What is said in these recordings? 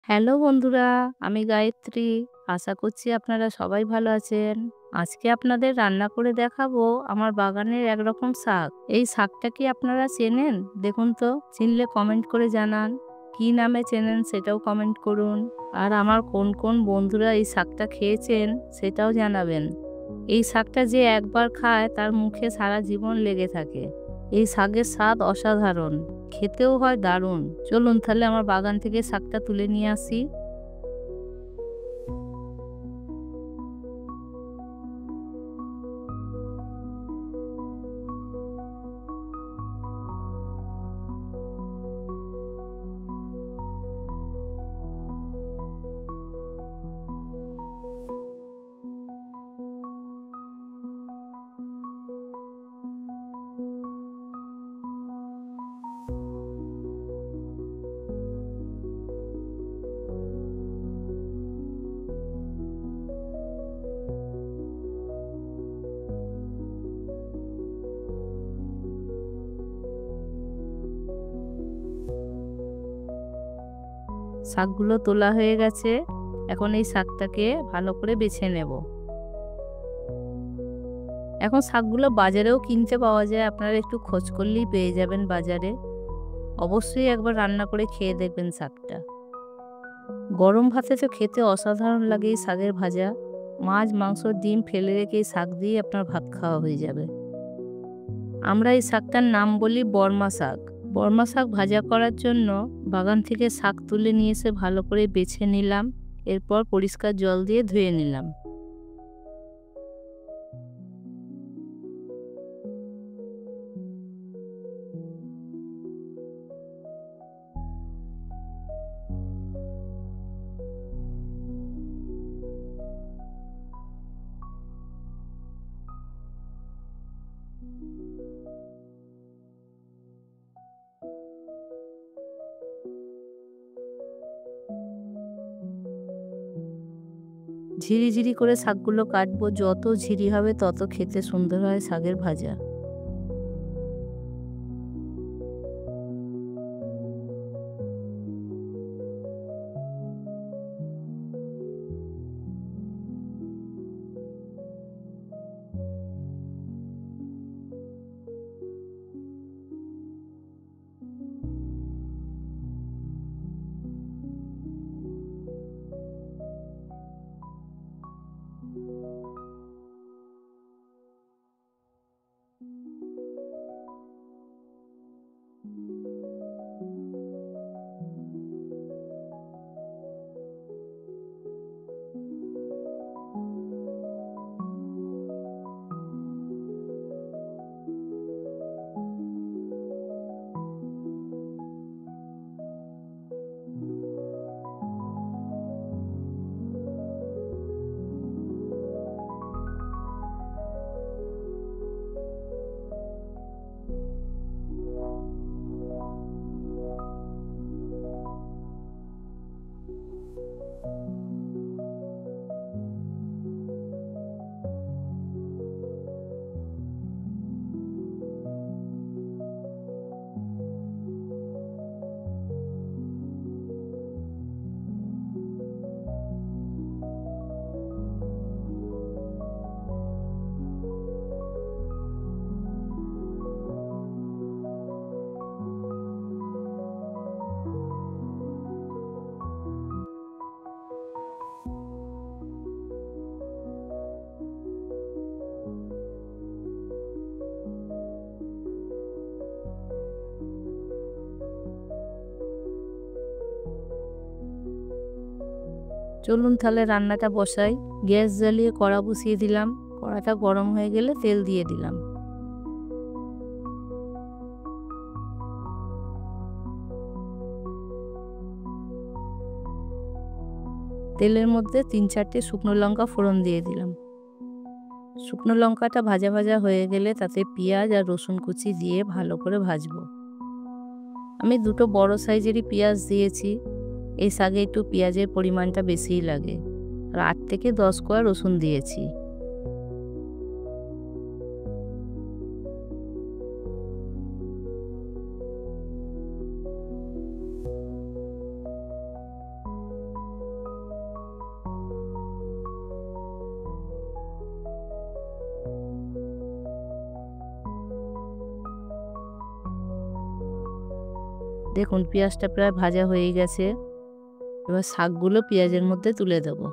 Hello বন্ধুরা, আমি গায়ত্রী। আশা করছি আপনারা সবাই ভালো আছেন। আজকে আপনাদের রান্না করে দেখাবো আমার বাগানের একরকম শাক। এই শাকটা কি আপনারা চেনেন? দেখুন তো, চিনলে কমেন্ট করে জানান। কি নামে চেনেন সেটাও কমেন্ট করুন। আর আমার কোন কোন বন্ধুরা এই শাকটা খেয়েছেন সেটাও জানাবেন। এই শাকটা যে একবার খায় তার মুখে সারা জীবন লেগে থাকে। এই শাকের স্বাদ অসাধারণ, খেতেও হয় দারুণ। চলুন তাহলে আমার বাগান থেকে শাকটা তুলে নিয়ে আসি। শাকগুলো তোলা হয়ে গেছে। এখন এই শাকটাকে ভালো করে বেছে নেব। এখন শাকগুলো বাজারেও কিনতে পাওয়া যায়, আপনারা একটু খোঁজ করলেই পেয়ে যাবেন বাজারে। অবশ্যই একবার রান্না করে খেয়ে দেখবেন শাকটা। গরম ভাতে তো খেতে অসাধারণ লাগে এই শাকের ভাজা। মাছ, মাংস, ডিম ফেলে রেখে এই শাক দিয়ে আপনার ভাত খাওয়া হয়ে যাবে। আমরা এই শাকটার নাম বলি বর্মা শাক। বর্মা শাক ভাজা করার জন্য বাগান থেকে শাক তুলে নিয়ে এসে ভালো করে বেছে নিলাম। এরপর পরিষ্কার জল দিয়ে ধুয়ে নিলাম। ঝিরিঝিরি করে শাকগুলো কাটবো, যত ঝিরি হবে তত খেতে সুন্দর হয় শাকের ভাজা। চলুন তাহলে রান্নাটা বসাই। গ্যাস জ্বালিয়ে কড়া বসিয়ে দিলাম। কড়াটা গরম হয়ে গেলে তেল দিয়ে দিলাম। তেলের মধ্যে ৩-৪টে শুকনো লঙ্কা ফোড়ন দিয়ে দিলাম। শুকনো লঙ্কাটা ভাজা ভাজা হয়ে গেলে তাতে পেঁয়াজ আর রসুন কুচি দিয়ে ভালো করে ভাজবো। আমি দুটো বড় সাইজেরই পেঁয়াজ দিয়েছি। এই শাকে একটু পেঁয়াজের পরিমাণটা বেশিই লাগে। আর ৮ থেকে ১০ কোয়া রসুন দিয়েছি। দেখুন পেঁয়াজটা প্রায় ভাজা হয়ে গেছে। এবার শাকগুলো পেঁয়াজের মধ্যে তুলে দেবো।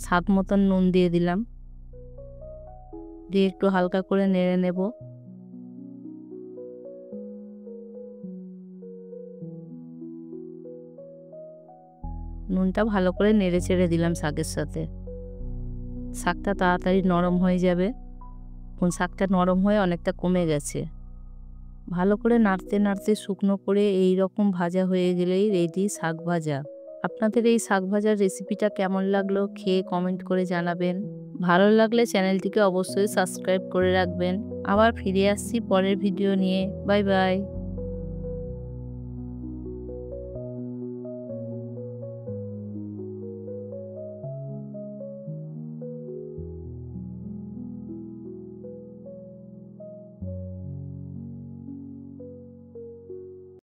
স্বাদ মতন নুন দিয়ে দিলাম, দিয়ে একটু হালকা করে নেড়ে নেব। নুনটা ভালো করে নেড়ে চেড়ে দিলাম শাকের সাথে। শাকটা তাড়াতাড়ি নরম হয়ে যাবে। এখন শাকটা নরম হয়ে অনেকটা কমে গেছে। ভালো করে নাড়তে নাড়তে শুকনো করে এই রকম ভাজা হয়ে গেলেই রেডি শাক ভাজা। আপনাদের এই শাক ভাজার রেসিপিটা কেমন লাগলো খেয়ে কমেন্ট করে জানাবেন। ভালো লাগলে চ্যানেলটিকে অবশ্যই সাবস্ক্রাইব করে রাখবেন। আবার ফিরে আসছি পরের ভিডিও নিয়ে। Bye bye.